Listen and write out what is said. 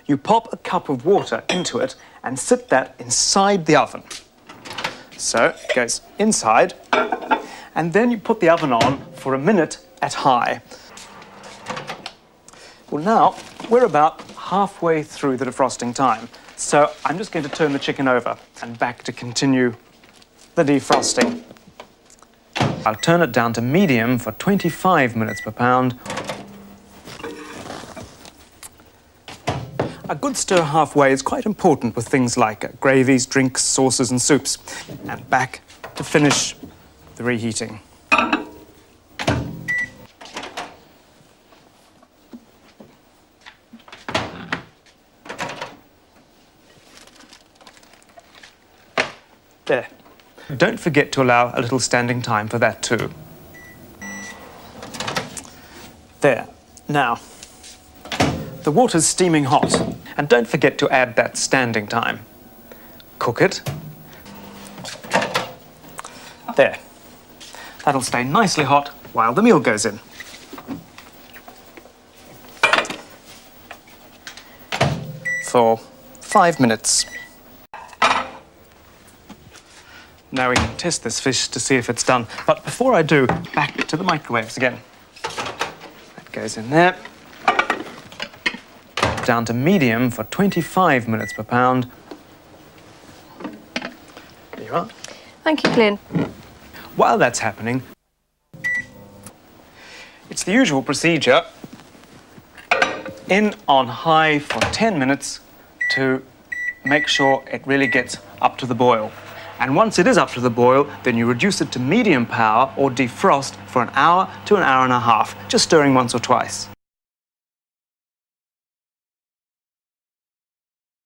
you pop a cup of water into it and sit that inside the oven. So it goes inside, and then you put the oven on for a minute at high. Well, now we're about halfway through the defrosting time, so I'm just going to turn the chicken over and back to continue the defrosting. I'll turn it down to medium for 25 minutes per pound. A good stir halfway is quite important with things like gravies, drinks, sauces and soups. And back to finish the reheating. There. Don't forget to allow a little standing time for that too. There. Now, the water's steaming hot, and don't forget to add that standing time. Cook it. There. That'll stay nicely hot while the meal goes in. For 5 minutes. Now we can test this fish to see if it's done. But before I do, back to the microwaves again. That goes in there. Down to medium for 25 minutes per pound. There you are. Thank you, Glyn. While that's happening, it's the usual procedure. In on high for 10 minutes to make sure it really gets up to the boil. And once it is up to the boil, then you reduce it to medium power or defrost for an hour to an hour and a half, just stirring once or twice.